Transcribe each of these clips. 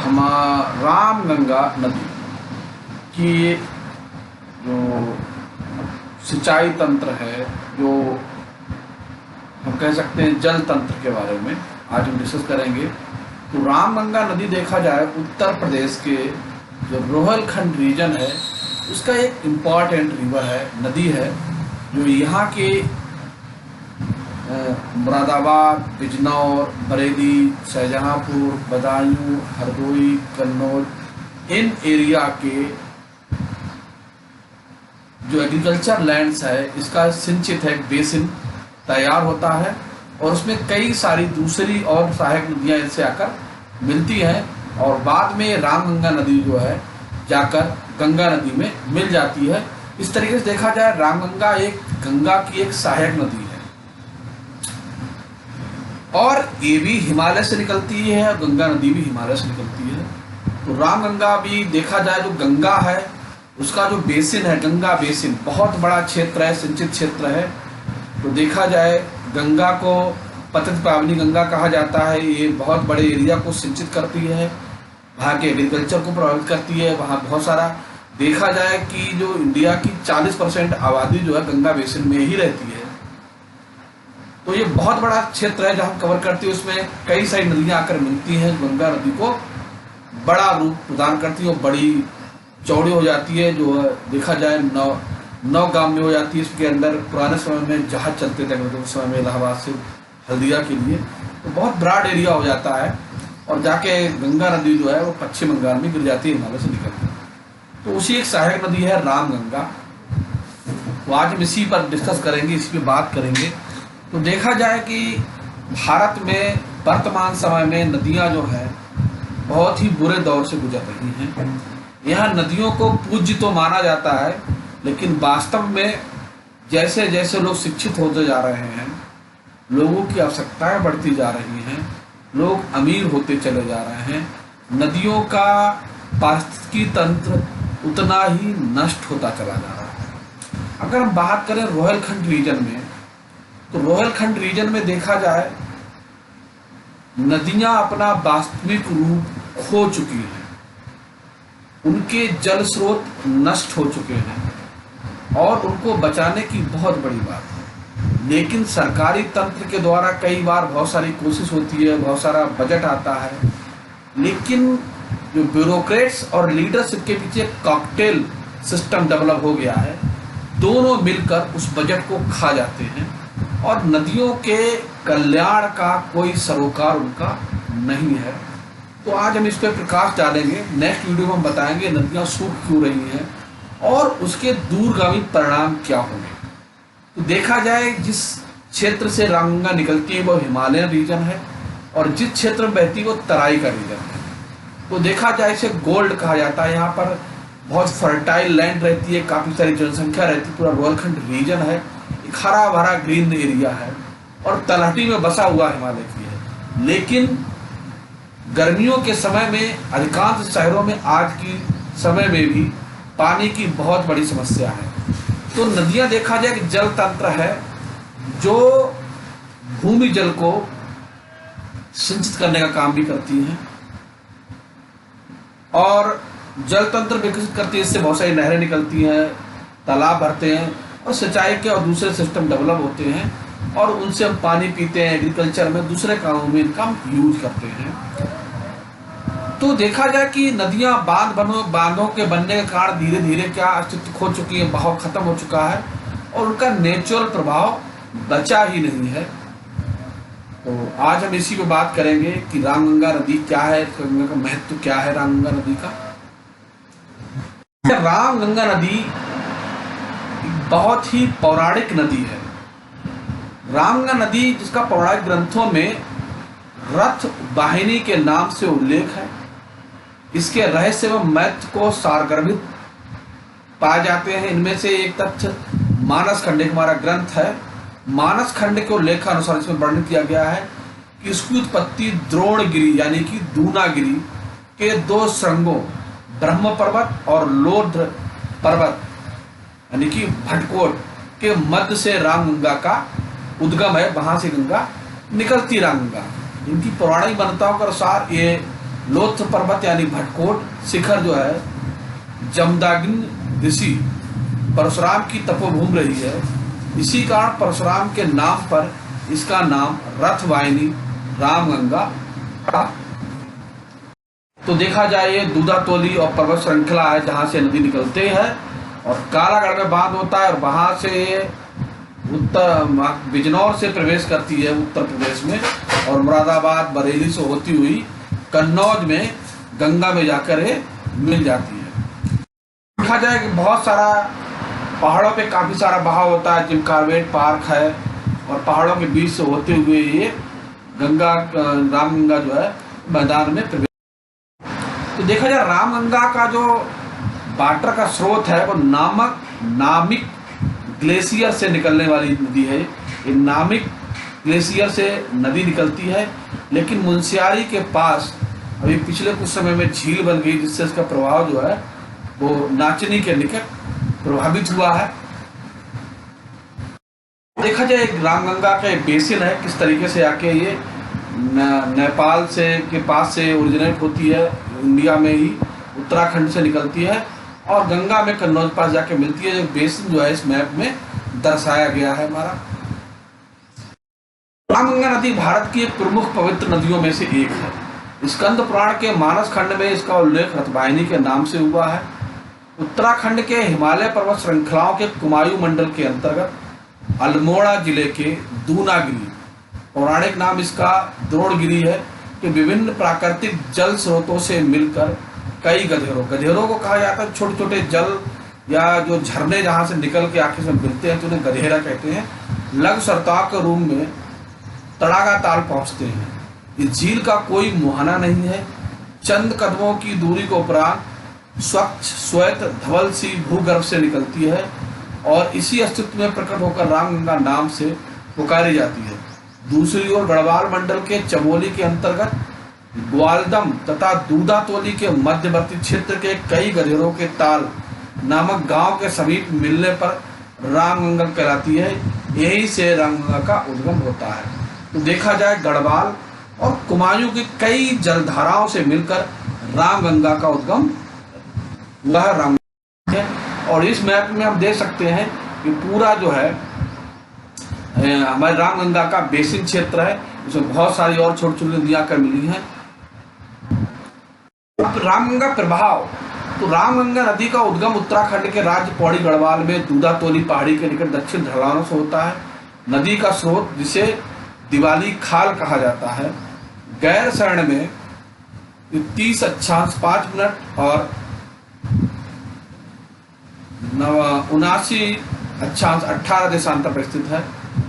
रामगंगा नदी की जो सिंचाई तंत्र है, जो हम कह सकते हैं जल तंत्र के बारे में आज हम डिस्कस करेंगे। तो रामगंगा नदी देखा जाए उत्तर प्रदेश के जो रोहलखंड रीजन है उसका एक इम्पॉर्टेंट रिवर है, नदी है, जो यहाँ के मुरादाबाद, बिजनौर, बरेली, शाहजहांपुर, बदायूं, हरदोई, कन्नौज इन एरिया के जो एग्रीकल्चर लैंड्स है इसका सिंचित है बेसिन तैयार होता है और उसमें कई सारी दूसरी और सहायक नदियाँ इनसे आकर मिलती हैं और बाद में रामगंगा नदी जो है जाकर गंगा नदी में मिल जाती है। इस तरीके से देखा जाए रामगंगा एक गंगा की एक सहायक नदी है और ये भी हिमालय से निकलती है और गंगा नदी भी हिमालय से निकलती है। तो रामगंगा भी देखा जाए जो गंगा है उसका जो बेसिन है, गंगा बेसिन बहुत बड़ा क्षेत्र है, सिंचित क्षेत्र है। तो देखा जाए गंगा को पतित पावनी गंगा कहा जाता है। ये बहुत बड़े एरिया को सिंचित करती है, वहाँ के एग्रीकल्चर को प्रभावित करती है। वहाँ बहुत सारा देखा जाए कि जो इंडिया की 40% आबादी जो है गंगा बेसिन में ही रहती है। तो ये बहुत बड़ा क्षेत्र है जहाँ कवर करती है, उसमें कई सारी नदियाँ आकर मिलती हैं। गंगा नदी को बड़ा रूप प्रदान करती है और बड़ी चौड़ी हो जाती है, जो देखा जाए नौ गांव में हो जाती है। इसके अंदर पुराने समय में जहाज चलते थे उस समय में इलाहाबाद से हल्दिया के लिए, तो बहुत ब्रॉड एरिया हो जाता है और जाके गंगा नदी जो है वो पश्चिम बंगाल में गिर जाती है, हिमालय से निकलती है। तो उसी एक सहायक नदी है रामगंगा। तो आज हम इसी पर डिस्कस करेंगे, इसी पे बात करेंगे। तो देखा जाए कि भारत में वर्तमान समय में नदियाँ जो है बहुत ही बुरे दौर से गुजर रही हैं। यहाँ नदियों को पूज्य तो माना जाता है, लेकिन वास्तव में जैसे जैसे लोग शिक्षित होते जा रहे हैं, लोगों की आवश्यकताएं बढ़ती जा रही हैं, लोग अमीर होते चले जा रहे हैं, नदियों का पारिस्थितिकी तंत्र उतना ही नष्ट होता चला जा रहा है। अगर हम बात करें रोहलखंड रीजन में, तो रोहलखंड रीजन में देखा जाए नदियां अपना वास्तविक रूप खो चुकी हैं, उनके जल स्रोत नष्ट हो चुके हैं और उनको बचाने की बहुत बड़ी बात है। लेकिन सरकारी तंत्र के द्वारा कई बार बहुत सारी कोशिश होती है, बहुत सारा बजट आता है, लेकिन जो ब्यूरोक्रेट्स और लीडरशिप के पीछे कॉकटेल सिस्टम डेवलप हो गया है, दोनों मिलकर उस बजट को खा जाते हैं और नदियों के कल्याण का कोई सरोकार उनका नहीं है। तो आज हम इस पर प्रकाश डालेंगे। नेक्स्ट वीडियो में हम बताएंगे नदियाँ सूख क्यों रही हैं और उसके दूरगामी परिणाम क्या होंगे। तो देखा जाए जिस क्षेत्र से रामगंगा निकलती है वो हिमालयन रीजन है और जिस क्षेत्र में बहती है वो तराई का रीजन है। तो देखा जाए इसे गोल्ड कहा जाता है। यहाँ पर बहुत फर्टाइल लैंड रहती है, काफ़ी सारी जनसंख्या रहती है, पूरा रोहलखंड रीजन है, एक हरा भरा ग्रीन एरिया है और तलहटी में बसा हुआ हिमालय की है। लेकिन गर्मियों के समय में अधिकांश शहरों में आज की समय में भी पानी की बहुत बड़ी समस्या है। तो नदियाँ देखा जाए कि जल तंत्र है जो भूमि जल को सिंचित करने का काम भी करती हैं और जल तंत्र विकसित करती है। इससे बहुत सारी नहरें निकलती हैं, तालाब भरते हैं और सिंचाई के और दूसरे सिस्टम डेवलप होते हैं और उनसे हम पानी पीते हैं, एग्रीकल्चर में दूसरे कामों में इनका यूज करते हैं। तो देखा जाए कि नदियां बांधों के बनने के कारण धीरे धीरे क्या अस्तित्व खो चुकी है, बहाव खत्म हो चुका है और उनका नेचुरल प्रभाव बचा ही नहीं है। तो आज हम इसी पे बात करेंगे कि रामगंगा नदी क्या है, गंगा का महत्व क्या है रामगंगा नदी का। रामगंगा नदी बहुत ही पौराणिक नदी है। रामगंगा नदी जिसका पौराणिक ग्रंथों में रथ वाहिनी के नाम से उल्लेख है, इसके रहस्य व महत्व को सारगर्भित पाए जाते हैं। इनमें से एक तथ्य मानस खंड, एक हमारा ग्रंथ है, मानस खंड के उल्लेखानुसार इसमें वर्णन किया गया है कि इसकी उत्पत्ति द्रोणगिरी यानी कि दूनागिरी के दो श्रृंगों ब्रह्म पर्वत और लोध्र पर्वत यानी कि भटकोट के मध्य से रामगंगा का उद्गम है, वहां से गंगा निकलती रामगंगा। इनकी पौराणिक मान्यताओं के अनुसार ये लोथ पर्वत यानी भटकोट शिखर जो है जमदाग्नि ऋषि परशुराम की तपोभूमि रही है। इसी कारण परशुराम के नाम पर इसका नाम रथवाहिनी रामगंगा। तो देखा जाए ये दूधातोली और पर्वत श्रृंखला है जहाँ से नदी निकलते हैं और कालागढ़ में बांध होता है और वहाँ से उत्तर बिजनौर से प्रवेश करती है उत्तर प्रदेश में और मुरादाबाद बरेली से होती हुई कन्नौज में गंगा में जाकर ये मिल जाती है। देखा जाए कि बहुत सारा पहाड़ों पे काफ़ी सारा बहाव होता है। जिम कार्बेट पार्क है और पहाड़ों के बीच से होते हुए ये गंगा रामगंगा जो है मैदान में प्रवेश। तो देखा जाए रामगंगा का जो वाटर का स्रोत है वो नामिक ग्लेशियर से निकलने वाली नदी है। ये नामिक ग्लेशियर से नदी निकलती है, लेकिन मुंशियारी के पास अभी पिछले कुछ समय में झील बन गई जिससे इसका प्रभाव जो है वो नाचनी के निकट प्रभावित हुआ है। देखा जाए रामगंगा का एक बेसिन है किस तरीके से आके ये नेपाल से के पास से ओरिजिनेट होती है, इंडिया में ही उत्तराखंड से निकलती है और गंगा में कन्नौज पास जाके मिलती है। जो बेसिन जो है इस मैप में दर्शाया गया है हमारा। रामगंगा नदी भारत की एक प्रमुख पवित्र नदियों में से एक है। स्कंद पुराण के मानस खंड में इसका उल्लेख रथवाहिनी के नाम से हुआ है। उत्तराखंड के हिमालय पर्वत श्रृंखलाओं के कुमायूं मंडल के अंतर्गत अल्मोड़ा जिले के दूनागिरी, पौराणिक नाम इसका द्रोणगिरी है, कि विभिन्न प्राकृतिक जल स्रोतों से मिलकर कई गधेरों को कहा जाता है। छोटे छोटे जल या जो झरने जहाँ से निकल के आखिर में मिलते हैं तो उन्हें गधेरा कहते हैं। लघु सरताव के रूप में तड़ागा ताल पहुँचते हैं। इस झील का कोई मुहाना नहीं है। चंद कदमों की दूरी को उपरांत स्वच्छ श्वेत धवल सी भूगर्भ से निकलती है और इसी अस्तित्व में प्रकट होकर रामगंगा नाम से पुकारी जाती है। दूसरी ओर गढ़वाल मंडल के चमोली के अंतर्गत ग्वालदम तथा दूधातोली के मध्यवर्ती क्षेत्र के कई गधेरों के ताल नामक गांव के समीप मिलने पर रामगंगा कहलाती है। यही से रामगंगा का उद्गम होता है। तो देखा जाए गढ़वाल और कुमायूं की कई जलधाराओं से मिलकर रामगंगा का उद्गम वह रामगंगा है। और इस मैप में हम देख सकते हैं कि पूरा जो है हमारे रामगंगा का बेसिन क्षेत्र है, इसमें बहुत सारी और छोटी छोटी नदियां आकर मिली हैं। रामगंगा प्रभाव, तो रामगंगा नदी का उद्गम उत्तराखंड के राज्य पौड़ी गढ़वाल में दूधातोली पहाड़ी के निकट दक्षिण ढलानों से होता है। नदी का स्रोत जिसे दिवाली खाल कहा जाता है, गैर शरण में 30 अक्षांश 5 मिनट और 79 अक्षांश 18 देशांतर पर स्थित है।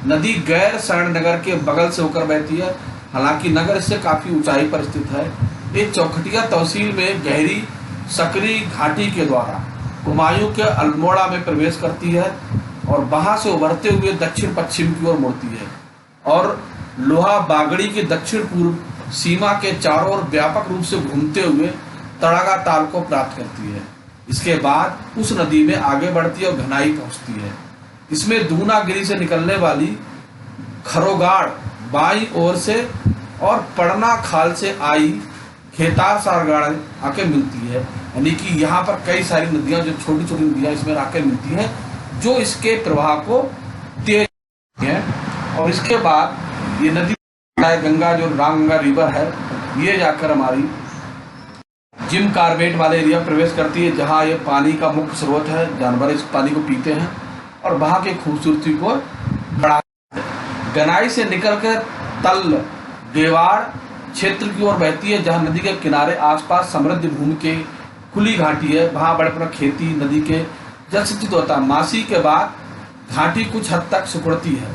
नदी गैर शरण नगर के बगल से होकर बहती है, हालांकि नगर इससे काफी ऊंचाई पर स्थित है। ये चौखटिया तहसील में गहरी सकरी घाटी के द्वारा कुमायूं के अल्मोड़ा में प्रवेश करती है और वहां से उभरते हुए दक्षिण पश्चिम की ओर मुड़ती है और लोहा बागड़ी की दक्षिण पूर्व सीमा के चारों ओर व्यापक रूप से घूमते हुए तड़ागा ताल को प्राप्त करती है। इसके बाद उस नदी में आगे बढ़ती है और घनाई पहुंचती है। इसमें दूनागिरी से निकलने वाली खरोगाड़ बाईं ओर से और पड़ना खाल से आई खेतार सारगाड़ आके मिलती है। यानी कि यहाँ पर कई सारी नदियाँ जो छोटी छोटी नदियाँ इसमें आके मिलती हैं जो इसके प्रवाह को तेज हैं। और इसके बाद ये नदी गंगा जो रामगंगा रिवर है ये जाकर हमारी जिम कार्बेट वाले एरिया प्रवेश करती है, जहाँ ये पानी का मुख्य स्रोत है। जानवर इस पानी को पीते हैं और वहाँ की खूबसूरती को बढ़ा। गनाई से निकलकर तल देवाड़ क्षेत्र की ओर बहती है, जहाँ नदी के किनारे आसपास समृद्ध भूमि के खुली घाटी है। वहाँ बड़े बड़ा खेती नदी के जल सिंचित होता है। मासी के बाद घाटी कुछ हद तक सिकुड़ती है,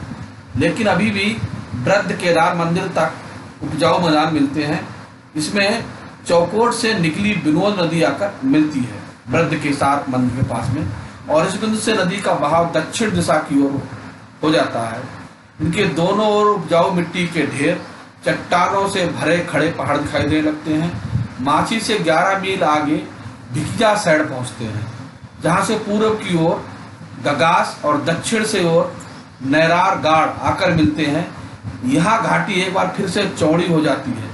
लेकिन अभी भी वृद्ध केदार मंदिर तक उपजाऊ मैदान मिलते हैं। इसमें चौकोट से निकली बिनोद नदी आकर मिलती है वृद्ध के साथ मंदिर के पास में, और इस बिंदु से नदी का बहाव दक्षिण दिशा की ओर हो जाता है। इनके दोनों ओर उपजाऊ मिट्टी के ढेर, चट्टानों से भरे खड़े पहाड़ दिखाई देने लगते हैं। माची से 11 मील आगे भिकिया साइड पहुंचते हैं, जहां से पूर्व की ओर गगास और दक्षिण से ओर नैरार गाड़ आकर मिलते हैं। यहाँ घाटी एक बार फिर से चौड़ी हो जाती है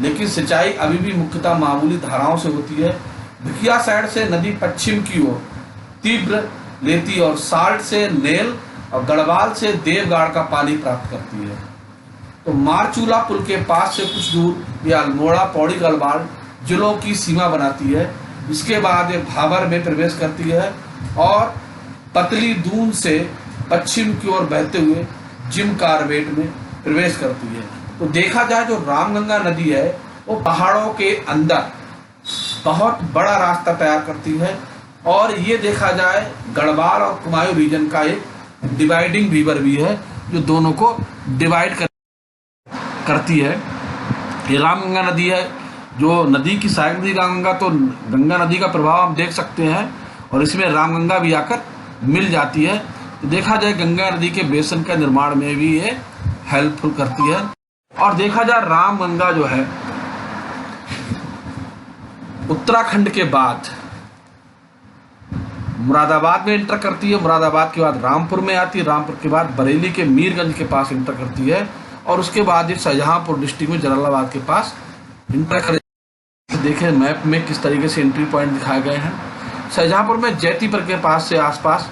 लेकिन सिंचाई अभी भी मुख्यतः मामूली धाराओं से होती है। भिकिया साइड से नदी पश्चिम की ओर तीव्र लेती है और साल्ट से नेल और गढ़वाल से देवगाड़ का पानी प्राप्त करती है। तो मारचूला पुल के पास से कुछ दूर यह अल्मोड़ा पौड़ी गढ़वाल जिलों की सीमा बनाती है। इसके बाद ये भाबर में प्रवेश करती है और पतली दून से पश्चिम की ओर बहते हुए जिम कार्बेट में प्रवेश करती है। तो देखा जाए जो रामगंगा नदी है वो पहाड़ों के अंदर बहुत बड़ा रास्ता तैयार करती है और ये देखा जाए गढ़वाल और कुमायूं रीजन का एक डिवाइडिंग रिवर भी है जो दोनों को डिवाइड करती है। ये रामगंगा नदी है जो नदी की सहायक नदी रामगंगा, तो गंगा नदी का प्रभाव हम देख सकते हैं और इसमें रामगंगा भी आकर मिल जाती है। तो देखा जाए गंगा नदी के बेसिन का निर्माण में भी ये हेल्पफुल करती है। और देखा जाए रामगंगा जो है उत्तराखंड के बाद मुरादाबाद में इंटर करती है, मुरादाबाद के बाद रामपुर में आती है, रामपुर के बाद बरेली के मीरगंज के पास इंटर करती है और उसके बाद ये शाहजहांपुर डिस्ट्रिक्ट में जलालाबाद के पास इंटर कर। देखें मैप में किस तरीके से एंट्री पॉइंट दिखाए गए हैं। शाहजहांपुर में जैतीपुर के पास से आसपास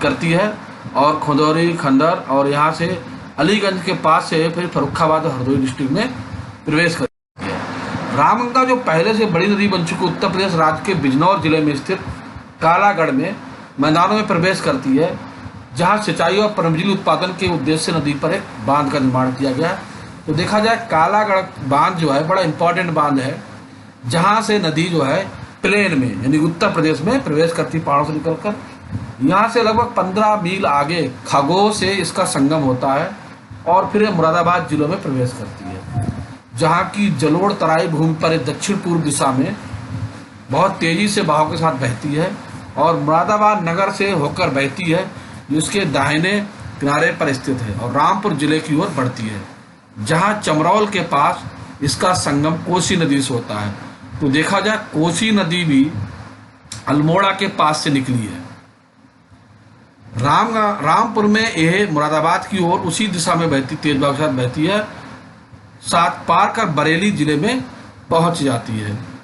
करती है और खुदौरी खंडर और यहाँ से अलीगंज के पास से फिर फर्रुखाबाद और हरदोई डिस्ट्रिक्ट में प्रवेश करती है। रामगंगा जो पहले से बड़ी नदी बन चुकी उत्तर प्रदेश राज्य के बिजनौर जिले में स्थित कालागढ़ में मैदानों में प्रवेश करती है, जहाँ सिंचाई और पनबिजली उत्पादन के उद्देश्य से नदी पर एक बांध का निर्माण किया गया है। तो देखा जाए कालागढ़ बांध जो है बड़ा इंपॉर्टेंट बांध है, जहाँ से नदी जो है प्लेन में यानी उत्तर प्रदेश में प्रवेश करती पहाड़ों से निकलकर। यहाँ से लगभग 15 मील आगे खगोह से इसका संगम होता है और फिर मुरादाबाद जिलों में प्रवेश करती है, जहाँ की जलोढ़ तराई भूमि पर दक्षिण पूर्व दिशा में बहुत तेजी से बहाव के साथ बहती है और मुरादाबाद नगर से होकर बहती है, जिसके दाहिने किनारे पर स्थित है और रामपुर जिले की ओर बढ़ती है, जहाँ चमरौल के पास इसका संगम कोसी नदी से होता है। तो देखा जाए कोसी नदी भी अल्मोड़ा के पास से निकली है। रामपुर में यह मुरादाबाद की ओर उसी दिशा में बहती तेज बहाव के साथ बहती है, साथ पार कर बरेली जिले में पहुंच जाती है।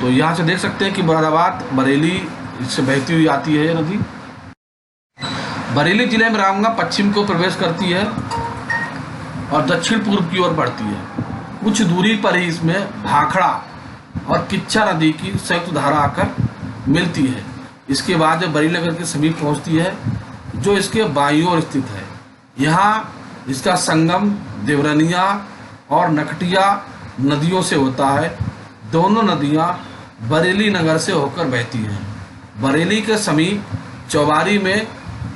तो यहाँ से देख सकते हैं कि मुरादाबाद बरेली से बहती हुई आती है ये नदी। बरेली जिले में रामगंगा पश्चिम को प्रवेश करती है और दक्षिण पूर्व की ओर बढ़ती है। कुछ दूरी पर ही इसमें भाखड़ा और किच्चा नदी की संयुक्त धारा आकर मिलती है। इसके बाद जब बरेली नगर के समीप पहुंचती है जो इसके बाईं ओर स्थित है। यहाँ इसका संगम देवरनिया और नकटिया नदियों से होता है। दोनों नदियाँ बरेली नगर से होकर बहती हैं। बरेली के समीप चौबारी में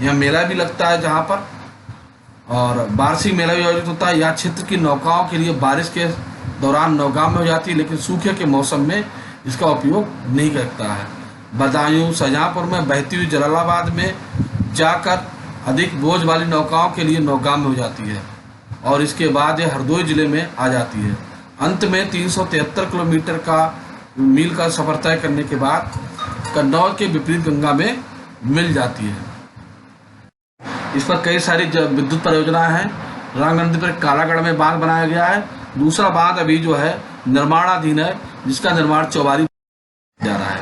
यह मेला भी लगता है, जहाँ पर और वार्षिक मेला भी आयोजित होता है। यह क्षेत्र की नौकाओं के लिए बारिश के दौरान नौगाम में हो जाती है, लेकिन सूखे के मौसम में इसका उपयोग नहीं करता है। बदायूं शाहजहांपुर में बहती हुई जलालाबाद में जाकर अधिक बोझ वाली नौकाओं के लिए नौगाम में हो जाती है और इसके बाद यह हरदोई जिले में आ जाती है। अंत में 373 किलोमीटर का मील का सफर तय करने के बाद कन्नौज के विपरीत गंगा में मिल जाती है। इस पर कई सारी विद्युत परियोजनाएं हैं। रामगंगा नदी पर कालागढ़ में बांध बनाया गया है। दूसरा बांध अभी जो है निर्माणाधीन है, जिसका निर्माण चौबारी जा रहा है।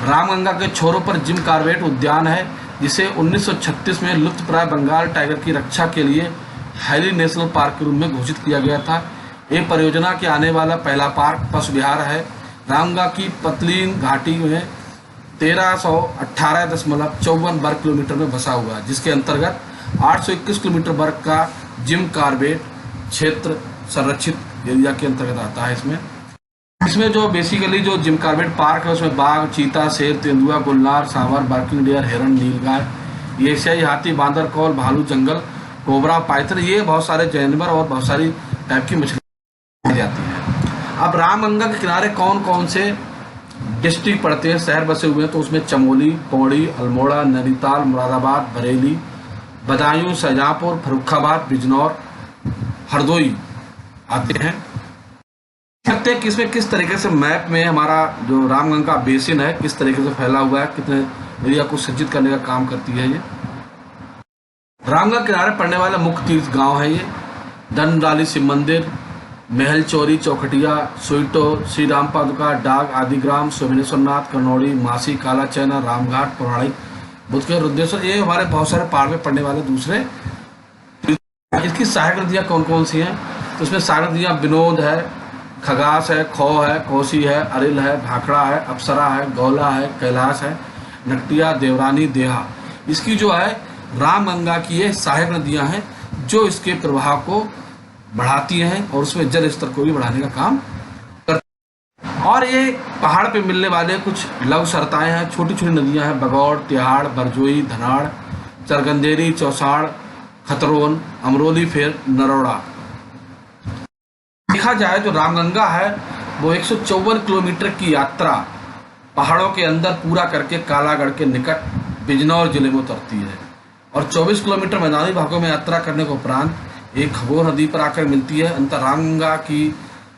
रामगंगा के छोरों पर जिम कार्बेट उद्यान है, जिसे 1936 में लुप्तप्राय बंगाल टाइगर की रक्षा के लिए हैली नेशनल पार्क के रूप में घोषित किया गया था। ये परियोजना के आने वाला पहला पार्क पशु विहार है। रामगंगा की पतलीन घाटी में 1318.54 वर्ग किलोमीटर में बसा हुआ है, जिसके अंतर्गत 821 किलोमीटर वर्ग का जिम कार्बेट क्षेत्र संरक्षित एरिया के अंतर्गत आता है। इसमें जो बेसिकली जो जिम कार्बेट पार्क है उसमें बाघ, चीता, शेर, तेंदुआ, गुलनार, सांवर, बार्किंग डियर, हिरण, नीलगाय, एशियाई हाथी, बांदर, कौल, भालू, जंगल कोबरा, पाइथन, ये बहुत सारे जानवर और बहुत सारी टाइप की मछली जाती है। अब रामगंगा के किनारे कौन कौन से डिस्ट्रिक्ट पड़ते हैं, शहर बसे हुए हैं, तो उसमें चमोली, पौड़ी, अल्मोड़ा, नैनीताल, मुरादाबाद, बरेली, बदायूं, शाहजहांपुर, फर्रुखाबाद, बिजनौर, हरदोई आते हैं। देखते हैं कि इसमें किस तरीके से मैप में हमारा जो रामगंगा बेसिन है किस तरीके से फैला हुआ है, कितने एरिया को सज्जित करने का काम करती है। ये रामगंगा किनारे पड़ने वाला मुख्य तीर्थ गांव है। ये धनडाली शिव मंदिर, महल चौरी, चौखटिया, सोइटो, श्री राम पादुका, डाग, आदिग्राम, सोमेश्वरनाथ, करनौड़ी, मासी, काला चैना, रामघाट, पौराणिक, बुद्ध के रुद्रेश्वर, ये हमारे बहुत सारे पहाड़ में पड़ने वाले दूसरे। इसकी सहायक नदियाँ कौन कौन सी हैं? तो इसमें सहायक नदियाँ विनोद है, खगास है, खो है, कोसी है, अरिल है, भाखड़ा है, अप्सरा है, गौला है, कैलाश है, नकटिया, देवरानी, देहा। इसकी जो है रामगंगा की ये सहायक नदियाँ हैं जो इसके प्रवाह को बढ़ाती हैं और उसमें जल स्तर को भी बढ़ाने का काम करती हैं। और ये पहाड़ पे मिलने वाले कुछ लघु सरताएँ हैं, छोटी छोटी नदियाँ हैं, बगौड़, तिहाड़, बरजोई, धनाड़, चरगंदेरी, चौसाड़, खतरोन, अमरोली, फिर नरोड़ा। देखा जाए तो रामगंगा है वो 154 किलोमीटर की यात्रा पहाड़ों के अंदर पूरा करके कालागढ़ के निकट बिजनौर जिले में उतरती है और 24 किलोमीटर मैदानी भागों में यात्रा करने के उपरांत एक खगोर नदी पर आकर मिलती है। अंतर रामगंगा की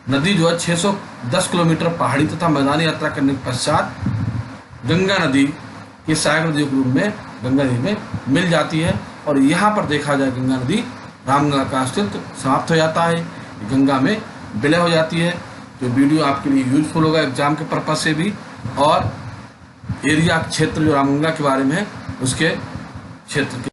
नदी जो है 610 किलोमीटर पहाड़ी तथा मैदानी यात्रा करने के पश्चात गंगा नदी की सहायक नदियों के रूप में गंगा नदी में मिल जाती है। और यहाँ पर देखा जाए गंगा नदी, रामगंगा का अस्तित्व समाप्त हो जाता है, गंगा में विलय हो जाती है। जो वीडियो आपके लिए यूजफुल होगा एग्जाम के पर्पज से भी, और एरिया क्षेत्र जो रामगंगा के बारे में है उसके क्षेत्र के